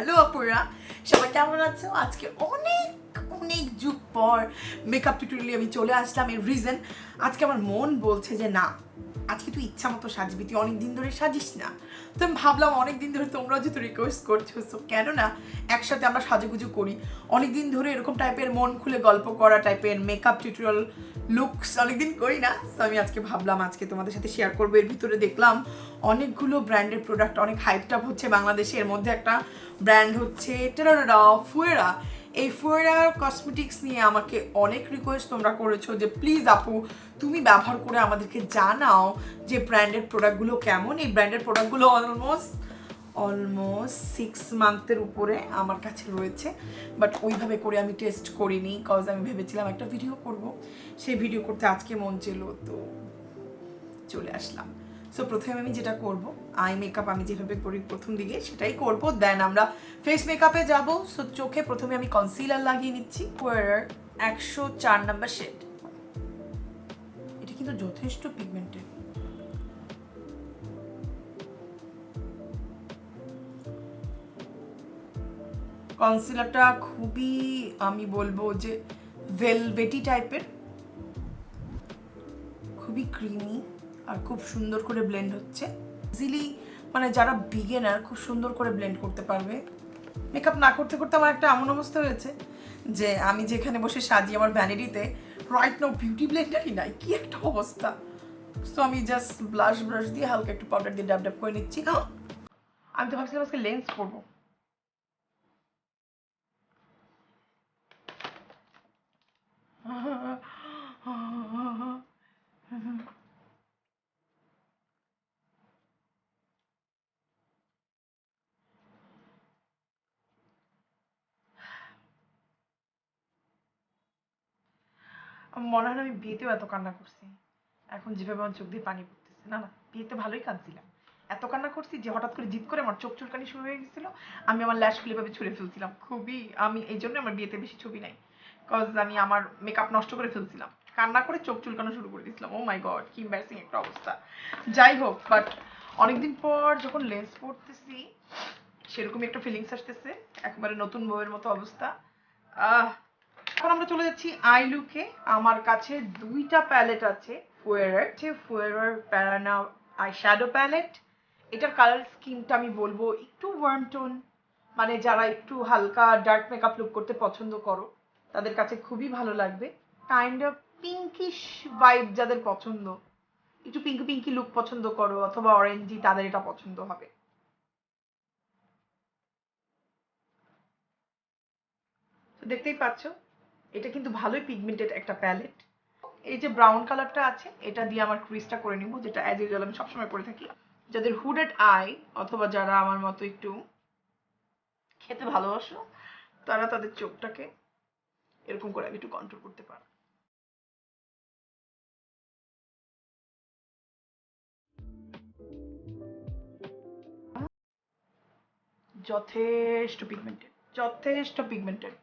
Hello আপুরা, সবাই কেমন আছো? আজকে অনেক অনেক যুগ পর মেকআপ টিউটোরিয়ালে আমি চলে আসলাম। এর রিজন আজকে আমার মন বলছে যে না, আজকে তুই ইচ্ছা মতো সাজবি, তুই অনেকদিন ধরে সাজিস না। তো আমি ভাবলাম অনেকদিন ধরে তোমরা যেহেতু রিকোয়েস্ট করছো, সো কেন না একসাথে আমরা সাজুগুজু করি। অনেকদিন ধরে এরকম টাইপের মন খুলে গল্প করা টাইপের মেকআপ টিউটোরিয়াল লুকস অনেকদিন করি না। সো আমি আজকে ভাবলাম আজকে তোমাদের সাথে শেয়ার করবো। এর ভিতরে দেখলাম অনেকগুলো ব্র্যান্ডের প্রোডাক্ট অনেক হাইপটাপ হচ্ছে বাংলাদেশে। এর মধ্যে একটা ব্র্যান্ড হচ্ছে ফুয়েরা। এই ফুয়েরা কসমেটিক্স নিয়ে আমাকে অনেক রিকোয়েস্ট তোমরা করেছো যে প্লিজ আপু তুমি ব্যবহার করে আমাদেরকে জানাও যে ব্র্যান্ডের প্রোডাক্টগুলো কেমন। এই ব্র্যান্ডের প্রোডাক্টগুলো অলমোস্ট 6 মান্থের উপরে আমার কাছে রয়েছে, বাট ওইভাবে করে আমি টেস্ট করিনি, কজ আমি ভেবেছিলাম একটা ভিডিও করব। সেই ভিডিও করতে আজকে মন ছিল, তো চলে আসলাম। সো প্রথমে আমি যেটা করব, আই মেকআপ আমি যেভাবে করি প্রথম দিকে সেটাই করব, দেন আমরা ফেস মেকআপে যাব। সো চোখে প্রথমে আমি কনসিলার লাগিয়ে নিচ্ছি, ফুয়েরার 104 নাম্বার শেড। এটা কিন্তু যথেষ্ট পিগমেন্টেড। কনসিলারটা খুবই আমি বলবো যে ভেলভেটি টাইপের, খুবই ক্রিমি আর খুব সুন্দর করে ব্লেন্ড হচ্ছে। ইজিলি মানে যারা বিগিনার খুব সুন্দর করে ব্লেন্ড করতে পারবে। মেকআপ না করতে করতে আমার একটা এমন অবস্থা হয়েছে যে আমি যেখানে বসে সাজি আমার ভ্যানিটিতে রাইট নাও বিউটি ব্লেন্ডারই নাই, কি একটা অবস্থা। সো আমি জাস্ট ব্লাশ দিয়ে হালকা একটু পাউডার দিয়ে ড্যাব করে নিচ্ছি। আমি তো ভাবছিলাম আজকে লেন্স করবো। আমার মনে হয় না আমি বিয়েতেও এত কান্না করছি এখন যেভাবে আমার চোখ দিয়ে পানি পড়তেছে। না না, বিয়েতে ভালোই কাঁদছিলাম, এত কান্না করছি যে হঠাৎ করে জিদ করে আমার চোখ চুলকানি শুরু হয়ে গেছিল। আমি আমার ল্যাশগুলো এভাবে ছুঁড়ে ফেলছিলাম খুবই। আমি এই জন্য আমার বিয়েতে বেশি ছবি নাই, কজ আমি আমার মেকআপ নষ্ট করে ফেলছিলাম, কান্না করে চোখ চুলকানো শুরু করে দিয়েছিলাম। ও মাই গড, কি এম্বারেসিং একটা অবস্থা। যাই হোক, বাট অনেকদিন পর যখন লেন্স পড়তেছি সেরকমই একটা ফিলিংস আসতেছে, একেবারে নতুন বউয়ের মতো অবস্থা। এখন আমরা চলে যাচ্ছি আই লুকে। আমার কাছে দুইটা প্যালেট আছে ফুয়েরার প্যারানা আই শ্যাডো প্যালেট। এটার কালার স্কিনটা আমি বলবো একটু ওয়ার্ম টোন, মানে যারা একটু হালকা ডার্ক মেকআপ লুক করতে পছন্দ করো তাদের কাছে খুবই ভালো লাগবে। কাইন্ড অফ পিঙ্কিশ ভাইব যাদের পছন্দ, একটু পিঙ্কি পিঙ্কি লুক পছন্দ করো অথবা অরেঞ্জি, তাদের এটা পছন্দ হবে। তো দেখতেই পাচ্ছ এটা কিন্তু ভালোই পিগমেন্টেড একটা প্যালেট। এই যে ব্রাউন কালারটা আছে এটা দিয়ে আমার ক্রিজটা করে নিব, যেটা অ্যাজ ইউজুয়াল আমি সবসময় করে থাকি। যাদের হুডেড আই অথবা যারা আমার মতো একটু খেতে ভালোবাসো তারা তাদের চোখটাকে এরকম করে একটু কন্ট্রোল করতে পারো। যথেষ্ট পিগমেন্টেড, যথেষ্ট পিগমেন্টেড।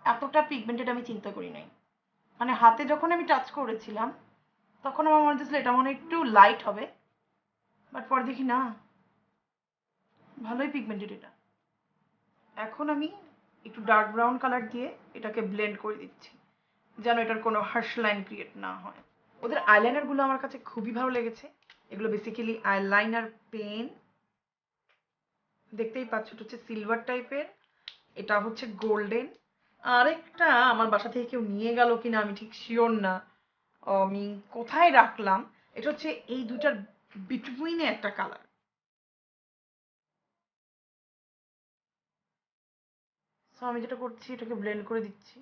এতটা পিগমেন্টেড আমি চিন্তা করি নাই। মানে হাতে যখন আমি টাচ করেছিলাম তখন আমার মনে হচ্ছিল এটা মনে হয় একটু লাইট হবে, বাট পরে দেখি না, ভালোই পিগমেন্টেড এটা। এখন আমি একটু ডার্ক ব্রাউন কালার দিয়ে এটাকে ব্লেন্ড করে দিচ্ছি যেন এটার কোনো হার্শ লাইন ক্রিয়েট না হয়। ওদের আইলাইনারগুলো আমার কাছে খুবই ভালো লেগেছে। এগুলো বেসিক্যালি আইলাইনার পেন, দেখতেই পাচ্ছ এটা হচ্ছে সিলভার টাইপের, এটা হচ্ছে গোল্ডেন। আরেকটা আমার বাসা থেকে কেউ নিয়ে গেল কিনা আমি ঠিক শিওর না, আমি কোথায় রাখলাম। এটা হচ্ছে এই দুটার বিটুইনে একটা কালার। সো আমি যেটা করছি এটাকে ব্লেন্ড করে দিচ্ছি।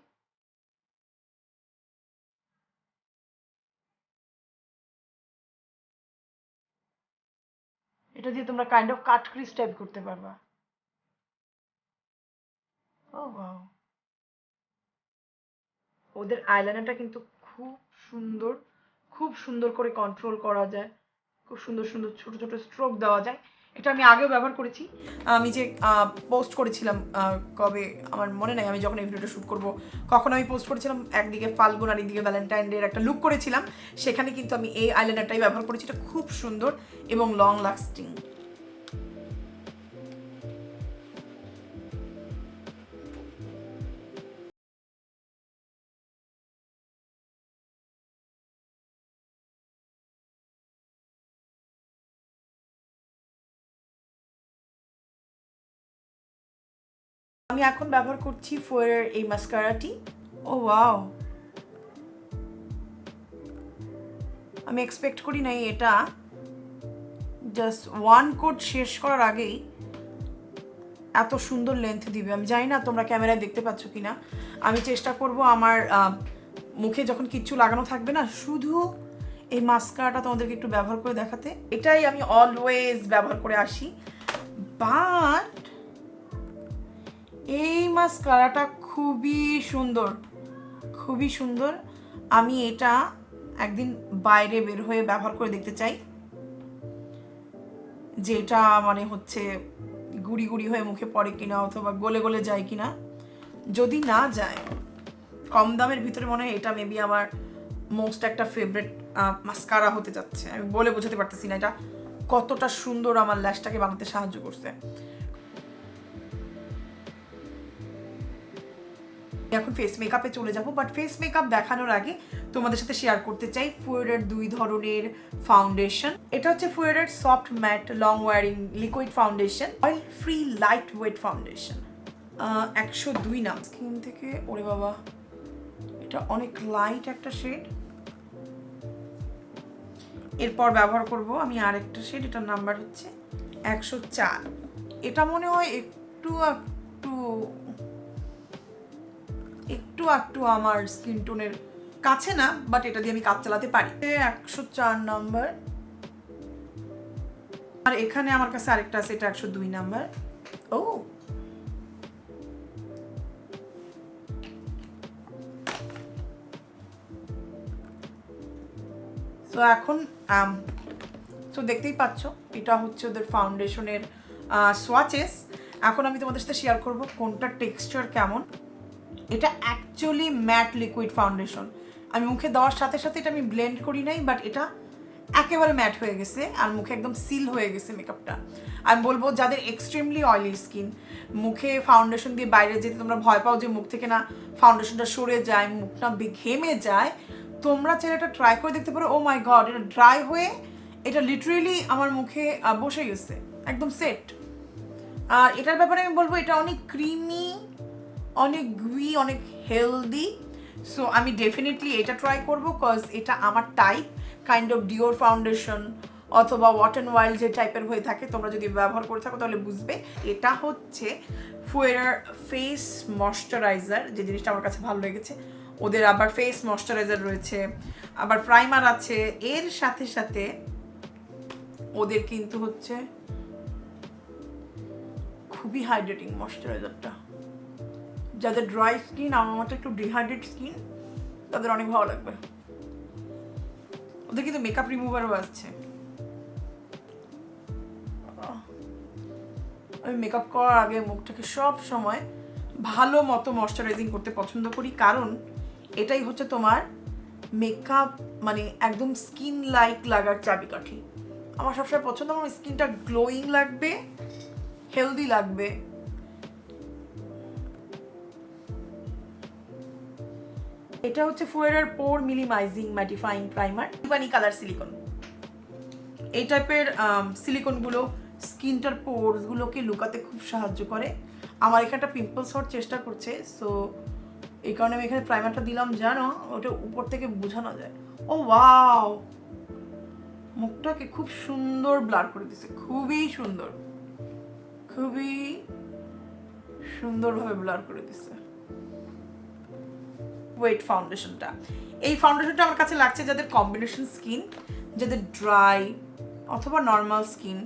এটা দিয়ে তোমরা kind of cut crease type করতে পারবা। ও ওয়াও, ওদের আইলাইনারটা কিন্তু খুব সুন্দর, খুব সুন্দর করে কন্ট্রোল করা যায়, খুব সুন্দর সুন্দর ছোট ছোট স্ট্রোক দেওয়া যায়। এটা আমি আগেও ব্যবহার করেছি। আমি যে পোস্ট করেছিলাম কবে আমার মনে নাই, আমি যখন এই ভিডিওটা শ্যুট করবো কখন আমি পোস্ট করেছিলাম, একদিকে ফাল্গুন আর একদিকে ভ্যালেন্টাইন ডে একটা লুক করেছিলাম, সেখানে কিন্তু আমি এই আইলাইনারটাই ব্যবহার করেছি। এটা খুব সুন্দর এবং লং লাস্টিং। আমি এখন ব্যবহার করছি ফুয়েরার এই মাস্কারাটি। ও ওয়াও, আমি এক্সপেক্ট করি নাই এটা জাস্ট ওয়ান কোট শেষ করার আগেই এত সুন্দর লেন্থ দিবে। আমি জানি না তোমরা ক্যামেরায় দেখতে পাচ্ছ কিনা। আমি চেষ্টা করব আমার মুখে যখন কিচ্ছু লাগানো থাকবে না, শুধু এই মাস্কারাটা তোমাদেরকে একটু ব্যবহার করে দেখাতে। এটাই আমি অলওয়েজ ব্যবহার করে আসি, বাট এই মাস্কারাটা খুবই সুন্দর, খুবই সুন্দর। আমি এটা একদিন বাইরে বের হয়ে ব্যবহার করে দেখতে চাই যে এটা মানে হচ্ছে গুড়ি গুড়ি হয়ে মুখে পড়ে কিনা অথবা গলে গলে যায় কিনা। যদি না যায়, কম দামের ভিতরে মনে হয় এটা মেবি আমার মোস্ট একটা ফেভারিট মাস্কারা হতে যাচ্ছে। আমি বলে বোঝাতে পারতেছি না এটা কতটা সুন্দর আমার ল্যাশটাকে বানাতে সাহায্য করছে। এখন ফেস মেকআপে চলে যাব, বাট ফেস মেকআপ দেখানোর আগে তোমাদের সাথে শেয়ার করতে চাই ফুয়েরার 2 ধরনের ফাউন্ডেশন। এটা হচ্ছে ফুয়েরার soft matte long wearing liquid foundation, oil free light weight foundation. 102 নাম স্কিন থেকে। ওরে বাবা, এটা অনেক লাইট একটা শেড। এরপর ব্যবহার করব আমি আরেকটা শেড, এটার নাম্বার হচ্ছে 104। এটা মনে হয় একটু আমার স্কিন টোনের কাছে না, বাট এটা দিয়ে আমি কাজ চালাতে পারি। 104 নাম্বার। আর এখানে আমার কাছে আরেকটা আছে, এটা 102 নাম্বার। ও সো এখন দেখতেই পাচ্ছ এটা হচ্ছে ওদের ফাউন্ডেশনের সোয়াচেস। এখন আমি তোমাদের সাথে শেয়ার করব কোনটা টেক্সচার কেমন। এটা অ্যাকচুয়ালি ম্যাট লিকুইড ফাউন্ডেশন। আমি মুখে দেওয়ার সাথে সাথে এটা আমি ব্লেন্ড করি নাই, বাট এটা একেবারে ম্যাট হয়ে গেছে আর মুখে একদম সিল হয়ে গেছে মেকআপটা। আমি বলবো যাদের এক্সট্রিমলি অয়েলি স্কিন, মুখে ফাউন্ডেশন দিয়ে বাইরে যেতে তোমরা ভয় পাও যে মুখ থেকে না ফাউন্ডেশনটা সরে যায়, মুখটা ঘেমে যায়, তোমরা চাইলে এটা ট্রাই করে দেখতে পারো। ও মাই গড, এটা ড্রাই হয়ে এটা লিটারেলি আমার মুখে বসে গেছে, একদম সেট। আর এটার ব্যাপারে আমি বলবো এটা অনেক ক্রিমি, অনেক গুই, অনেক হেলদি। সো আমি ডেফিনেটলি এটা ট্রাই করবো, কজ এটা আমার টাইপ। কাইন্ড অফ ডিওর ফাউন্ডেশন অথবা ওয়াট অ্যান্ড ওয়াইল্ড যে টাইপের হয়ে থাকে, তোমরা যদি ব্যবহার করে থাকো তাহলে বুঝবে। এটা হচ্ছে ফুয়েরার ফেস ময়শ্চারাইজার, যে জিনিসটা আমার কাছে ভালো লেগেছে। ওদের আবার ফেস ময়শ্চারাইজার রয়েছে, আবার প্রাইমার আছে, এর সাথে সাথে ওদের কিন্তু হচ্ছে খুবই হাইড্রেটিং ময়শ্চারাইজারটা। যাদের ড্রাই স্কিন, আমার মতো একটু ডিহাইড্রেট স্কিন, তাদের অনেক ভালো লাগবে। ওদের কিন্তু মেকআপ রিমুভারও আছে। আমি মেকআপ করার আগে মুখটাকে সব সময় ভালো মতো ময়শ্চারাইজিং করতে পছন্দ করি, কারণ এটাই হচ্ছে তোমার মেকআপ মানে একদম স্কিন লাইক লাগার চাবিকাঠি। আমার সবসময় পছন্দ আমার স্কিনটা গ্লোয়িং লাগবে, হেলদি লাগবে। এটা হচ্ছে ফুয়েরার pore minimizing mattifying primer, ebony colour silicone. এই টাইপের সিলিকনগুলো স্কিনটার পোরসগুলোকে লুকাতে খুব সাহায্য করে। আমার এখানটা পিম্পলস হওয়ার চেষ্টা করছে, সো এই কারণে আমি এখানে প্রাইমারটা দিলাম, জানো ওটা উপর থেকে বোঝানো যায়। ও ওয়াও, মুখটাকে খুব সুন্দর ব্লার করে দিচ্ছে, খুবই সুন্দর, খুবই সুন্দরভাবে ব্লার করে দিচ্ছে। ওয়েট ফাউন্ডেশনটা, এই ফাউন্ডেশনটা আমার কাছে লাগছে যাদের কম্বিনেশন স্কিন, যাদের ড্রাই অথবা নর্মাল স্কিন,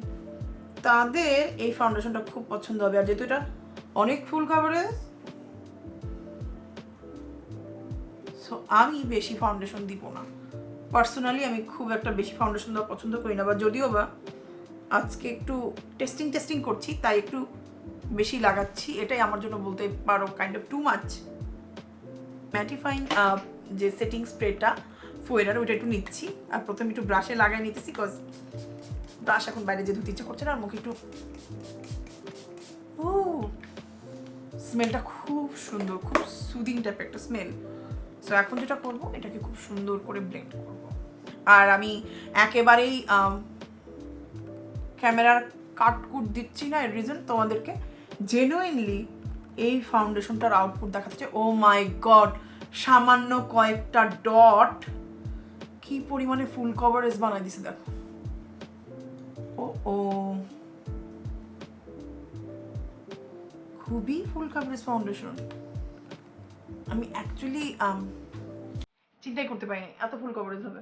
তাদের এই ফাউন্ডেশনটা খুব পছন্দ হবে। আর যেহেতু এটা অনেক ফুল কভারেজ, সো আমি বেশি ফাউন্ডেশন দিব না। পার্সোনালি আমি খুব একটা বেশি ফাউন্ডেশন দেওয়া পছন্দ করি না, বা যদিও বা আজকে একটু টেস্টিং করছি তাই একটু বেশি লাগাচ্ছি, এটাই আমার জন্য বলতে পারো kind of too much. Mattifying যে সেটিং স্প্রেটা ফুয়েরার, ওইটা একটু নিচ্ছি। আর প্রথমে একটু ব্রাশে লাগাই নিতেছি, কজ ব্রাশ এখন বাইরে যে ধুতে ইচ্ছা করছে না, আর মুখে একটু ও স্মেলটা খুব সুন্দর, খুব সুদিং টাইপের একটা স্মেল। সো এখন যেটা করবো, এটাকে খুব সুন্দর করে ব্লেন্ড করব। আর আমি একেবারেই ক্যামেরার কাটকুট দিচ্ছি না, এর রিজন তোমাদেরকে জেনুইনলি এই ফাউন্ডেশনটার আউটপুট দেখাচ্ছে। ও মাই গড, সামান্য কয়েকটা ডট কি পরিমাণে ফুল কভারেজ বানাই দিছে দেখো। ও ও খুবই ফুল কভারেজ ফাউন্ডেশন। আমি অ্যাকচুয়ালি চিন্তাই করতে পারিনি এত ফুল কভারেজ হবে।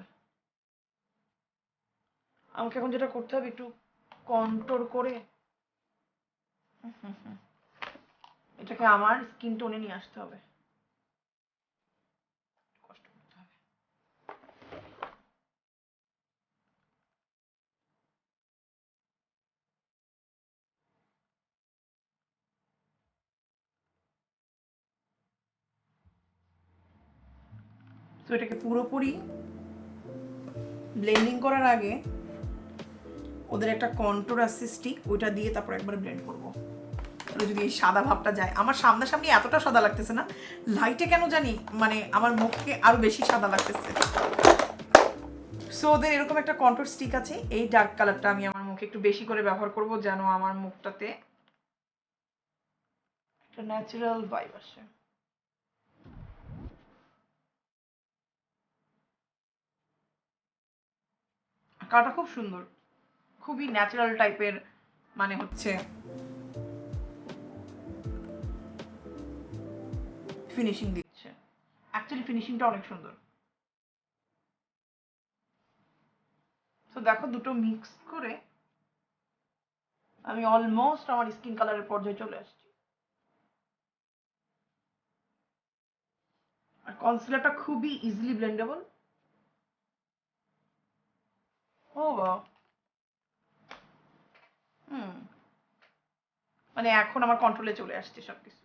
আমাকে এখন যেটা করতে হবে একটু কন্ট্রোল করে এটাকে আমার স্কিন টোনে নিয়ে আসতে হবে। কষ্ট করতে হবে। তো এটাকে পুরোপুরি ব্লেন্ডিং করার আগে ওদের একটা কন্ট্রোল আছে স্টিক, ওইটা দিয়ে তারপর একবার ব্লেন্ড করবো। তাহলে যদি এই সাদা ভাবটা যায়, আমার সামনাসামনি এতটা সাদা লাগতেছে না, লাইটে কেন জানি মানে আমার মুখকে আরো বেশি সাদা লাগতেছে। সো ওদের এরকম একটা কন্ট্রোল স্টিক আছে, এই ডার্ক কালারটা আমি আমার মুখে একটু বেশি করে ব্যবহার করব যেন আমার মুখটাতে একটা ন্যাচারাল ভাইব আসে। কালারটা খুব সুন্দর, খুবই ন্যাচারাল টাইপের, মানে হচ্ছে ফিনিশিং দিচ্ছে। অ্যাকচুয়ালি ফিনিশিংটা অনেক সুন্দর। তো দেখো দুটো মিক্স করে আমি অলমোস্ট আমার স্কিন কালারের পর্যায়ে চলে আসছি। আর কনসিলারটা খুবই ইজিলি ব্লেন্ডেবল। ও বাহ, হুম, মানে এখন আমার কন্ট্রোলে চলে আসছে সবকিছু।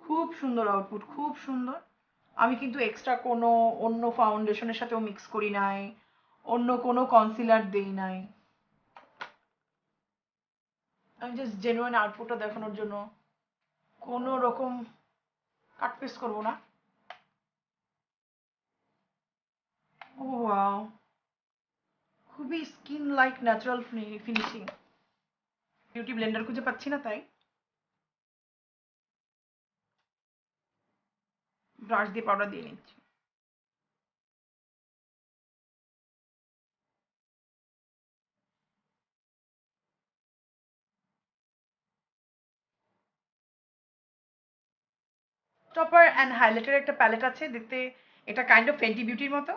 খুব সুন্দর আউটপুট, খুব সুন্দর। আমি কিন্তু এক্সট্রা কোনো অন্য ফাউন্ডেশনের সাথেও মিক্স করি নাই, অন্য কোনো কনসিলার দেই নাই। আমি জাস্ট জেনুইন আউটপুটটা দেখানোর জন্য কোনো রকম কাটপিস করবো না। ও ওয়াও, খুবই skin like natural finishing. Beauty Blender খুঁজে পাচ্ছি না, তাই ব্রাশ দিয়ে পাউডার দিয়ে নিচ্ছি। টপার অ্যান্ড হাইলাইটার একটা প্যালেট আছে দেখতে, এটা কাইন্ড অফ ফেন্টি বিউটির মতো।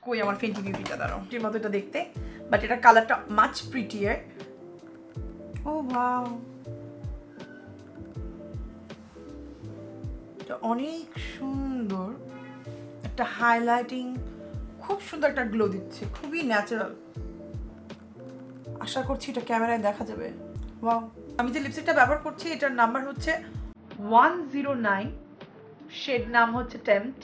কই আমার ফেন্টি বিউটিটা, দাঁড়াও, এর মতো এটা দেখতে, বাট এটা কালারটা মাচ প্রিটিয়ার। ও ওয়াও, এটা অনেক সুন্দর একটা হাইলাইটিং, খুব সুন্দর একটা গ্লো দিচ্ছে, খুবই ন্যাচারাল। আশা করছি এটা ক্যামেরায় দেখা যাবে। ওয়াও, আমি যে লিপস্টিকটা ব্যবহার করছি এটার নাম্বার হচ্ছে 109, শেড নাম হচ্ছে টেম্পট।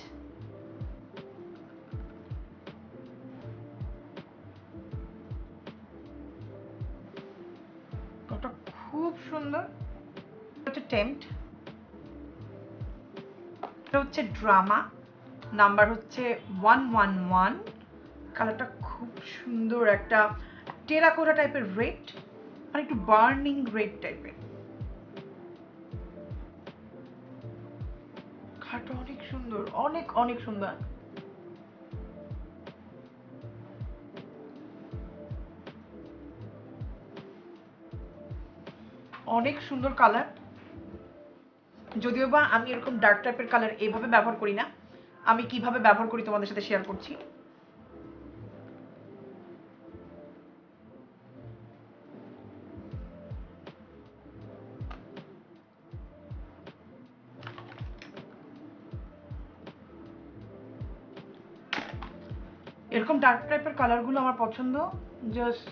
ওটা খুব সুন্দর, হচ্ছে টেম্পট, এটা হচ্ছে ড্রামা, নাম্বার হচ্ছে 111। কালারটা খুব সুন্দর, একটা টেরাকোটা টাইপের রেড, মানে একটু বার্নিং রেড টাইপের। কালারটা অনেক সুন্দর, অনেক অনেক সুন্দর, অনেক সুন্দর কালার। যদিও বা আমি এরকম ডার্ক টাইপের কালার এইভাবে ব্যবহার করি না, আমি কিভাবে ব্যবহার করি তোমাদের সাথে শেয়ার করছি। এরকম ডার্ক টাইপের কালারগুলো আমার পছন্দ। জাস্ট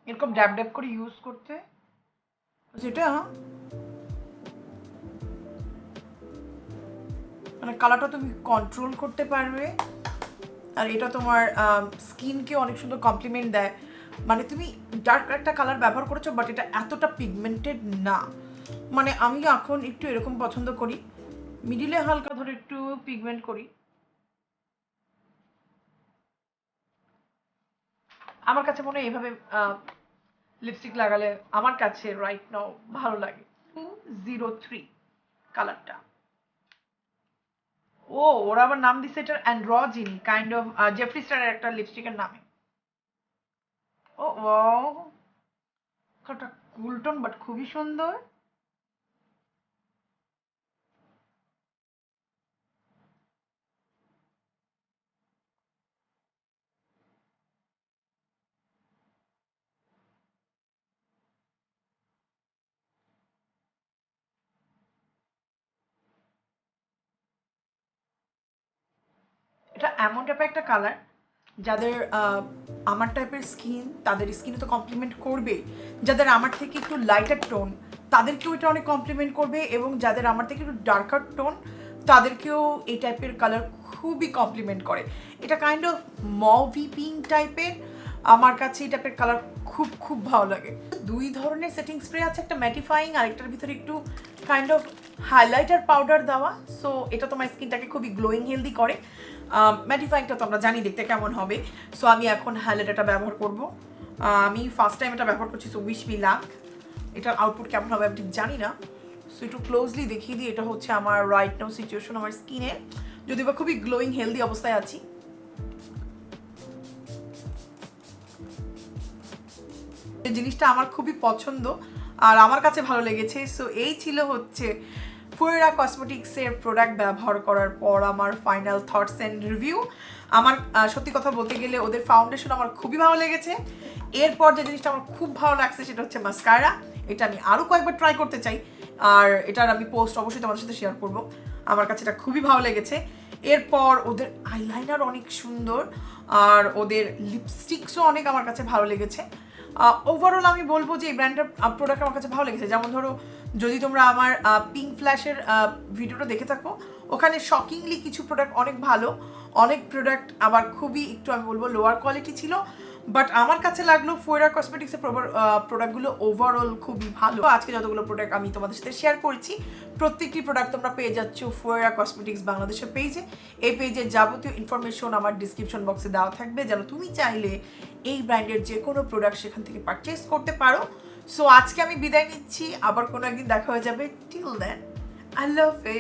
এরকম ড্যাব ড্যাব করে ইউজ করতে, যেটা মানে কালারটা তুমি কন্ট্রোল করতে পারবে। আর এটা তোমার স্কিনকে অনেক সুন্দর কমপ্লিমেন্ট দেয়। মানে তুমি ডার্ক একটা কালার ব্যবহার করেছো বাট এটা এতটা পিগমেন্টেড না। মানে আমি এখন একটু এরকম পছন্দ করি, মিডিলে হালকা ধরে একটু পিগমেন্ট করি। আমার কাছে মনে হয় এইভাবে লিপস্টিক লাগালে আমার কাছে রাইট নাও ভালো লাগে। 203 কালারটা। ও ওরা আবার নাম দিছে এটা অ্যান্ড্রোজিনি, কাইন্ড অফ জেফরি স্টারের একটা লিপস্টিকের নামে। ও ওয়াও, কালারটা কুল টোন বাট খুবই সুন্দর। এটা এমন টাইপের একটা কালার যাদের আমার টাইপের স্কিন, তাদের স্কিনে তো কমপ্লিমেন্ট করবে। যাদের আমার থেকে একটু লাইটার টোন তাদেরকেও এটা অনেক কমপ্লিমেন্ট করবে, এবং যাদের আমার থেকে একটু ডার্কার টোন তাদেরকেও এই টাইপের কালার খুবই কমপ্লিমেন্ট করে। এটা কাইন্ড অফ মভি পিঙ্ক টাইপের। আমার কাছে এই টাইপের কালার খুব খুব ভালো লাগে। দুই ধরনের সেটিং স্প্রে আছে, একটা ম্যাটিফাইং আর একটার ভিতরে একটু কাইন্ড অফ হাইলাইটার পাউডার দেওয়া। সো এটা তোমার স্কিনটাকে খুবই গ্লোয়িং হেলদি করে। ম্যাটিফাইংটা তো আমরা জানি দেখতে কেমন হবে। সো আমি এখন হাইলাইটারটা ব্যবহার করব। আমি ফার্স্ট টাইম এটা ব্যবহার করছি, সো উইশ মি লাক। এটার আউটপুট কেমন হবে আমি ঠিক জানি না। সো একটু ক্লোজলি দেখিয়ে দিই, এটা হচ্ছে আমার রাইট নাও সিচুয়েশন আমার স্কিনে, যদিও বা খুবই গ্লোয়িং হেলদি অবস্থায় আছি। এই জিনিসটা আমার খুবই পছন্দ আর আমার কাছে ভালো লেগেছে। সো এই ছিল হচ্ছে ফুয়েরা কসমেটিক্সের প্রোডাক্ট ব্যবহার করার পর আমার ফাইনাল থটস অ্যান্ড রিভিউ। আমার সত্যি কথা বলতে গেলে ওদের ফাউন্ডেশন আমার খুবই ভালো লেগেছে। এরপর যে জিনিসটা আমার খুব ভালো লাগছে সেটা হচ্ছে মাস্কারা। এটা আমি আরও কয়েকবার ট্রাই করতে চাই, আর এটার আমি পোস্ট অবশ্যই তোমাদের সাথে শেয়ার করব। আমার কাছে এটা খুবই ভালো লেগেছে। এরপর ওদের আইলাইনার অনেক সুন্দর, আর ওদের লিপস্টিক্সও অনেক আমার কাছে ভালো লেগেছে। ওভারঅল আমি বলবো যে এই ব্র্যান্ডের প্রোডাক্ট আমার কাছে ভালো লেগেছে। যেমন ধরো, যদি তোমরা আমার পিঙ্ক ফ্ল্যাশের ভিডিওটা দেখে থাকো, ওখানে শকিংলি কিছু প্রোডাক্ট অনেক ভালো, অনেক প্রোডাক্ট আবার খুবই একটু আমি বলবো লোয়ার কোয়ালিটি ছিল। বাট আমার কাছে লাগলো ফুয়েরা কসমেটিক্সের প্রোডাক্টগুলো ওভারঅল খুবই ভালো। আজকে যতগুলো প্রোডাক্ট আমি তোমাদের সাথে শেয়ার করেছি, প্রত্যেকটি প্রোডাক্ট তোমরা পেয়ে যাচ্ছ ফুয়েরা কসমেটিক্স বাংলাদেশের পেজে। এই পেজের যাবতীয় ইনফরমেশন আমার ডিসক্রিপশন বক্সে দেওয়া থাকবে, যেন তুমি চাইলে এই ব্র্যান্ডের যে কোনো প্রোডাক্ট সেখান থেকে পারচেস করতে পারো। সো আজকে আমি বিদায় নিচ্ছি, আবার কোনো একদিন দেখা হয়ে যাবে। Till then, I love you.